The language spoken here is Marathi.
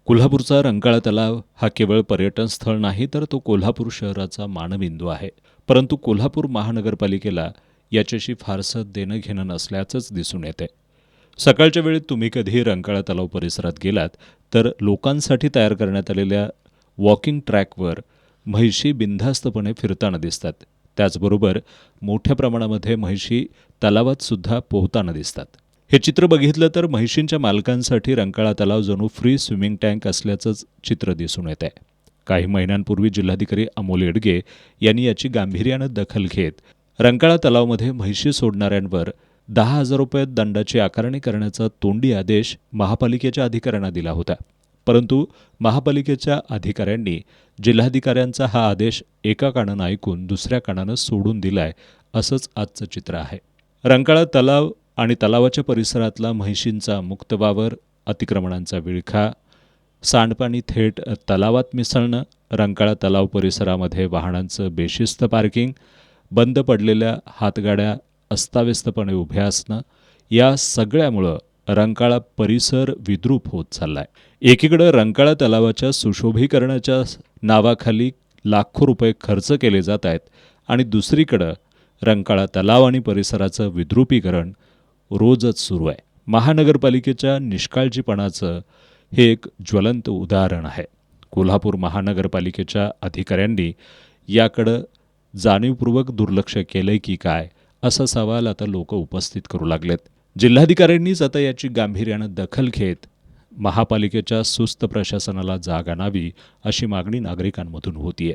कोल्हापूरचा रंकाळा तलाव हा केवळ पर्यटन स्थळ नाही, तर तो कोल्हापूर शहराचा मानबिंदू आहे. परंतु कोल्हापूर महानगरपालिकेला याच्याशी फारसं देणं घेणं नसल्याचंच दिसून येते. सकाळच्या वेळेत तुम्ही कधीही रंकाळा तलाव परिसरात गेलात तर लोकांसाठी तयार करण्यात आलेल्या वॉकिंग ट्रॅकवर म्हैशी बिनधास्तपणे फिरताना दिसतात. त्याचबरोबर मोठ्या प्रमाणामध्ये म्हैशी तलावात सुद्धा पोहताना दिसतात. हे चित्र बघितलं तर म्हैशींच्या मालकांसाठी रंकाळा तलाव जणू फ्री स्विमिंग टँक असल्याचंच चित्र दिसून येत आहे. काही महिन्यांपूर्वी जिल्हाधिकारी अमोल येडगे यांनी याची गांभीर्यानं दखल घेत रंकाळा तलावामध्ये म्हैशी सोडणाऱ्यांवर 10,000 रुपये दंडाची आकारणी करण्याचा तोंडी आदेश महापालिकेच्या अधिकाऱ्यांना दिला होता. परंतु महापालिकेच्या अधिकाऱ्यांनी जिल्हाधिकाऱ्यांचा हा आदेश एका कानानं ऐकून दुसऱ्या कानानं सोडून दिलाय, असंच आजचं चित्र आहे. रंकाळा तलाव आणि तलावाच्या परिसरातला म्हैशींचा मुक्त वावर, अतिक्रमणांचा विळखा, सांडपाणी थेट तलावात मिसळणं, रंकाळा तलाव परिसरामध्ये वाहनांचं बेशिस्त पार्किंग, बंद पडलेल्या हातगाड्या अस्ताव्यस्तपणे उभ्या असणं, या सगळ्यामुळं रंकाळा परिसर विद्रूप होत चाललाय. एकीकडं रंकाळा तलावाच्या सुशोभीकरणाच्या नावाखाली लाखो रुपये खर्च केले जात आहेत आणि दुसरीकडं रंकाळा तलाव आणि परिसराचं विद्रुपीकरण रोजच सुरू आहे. महानगरपालिकेच्या निष्काळजीपणाचं हे एक ज्वलंत उदाहरण आहे. कोल्हापूर महानगरपालिकेच्या अधिकाऱ्यांनी याकडं जाणीवपूर्वक दुर्लक्ष केलंय की काय, असा सवाल आता लोक उपस्थित करू लागलेत. जिल्हाधिकाऱ्यांनीच आता याची गांभीर्यानं दखल घेत महापालिकेच्या सुस्त प्रशासनाला जाग आणावी, अशी मागणी नागरिकांमधून होतीये.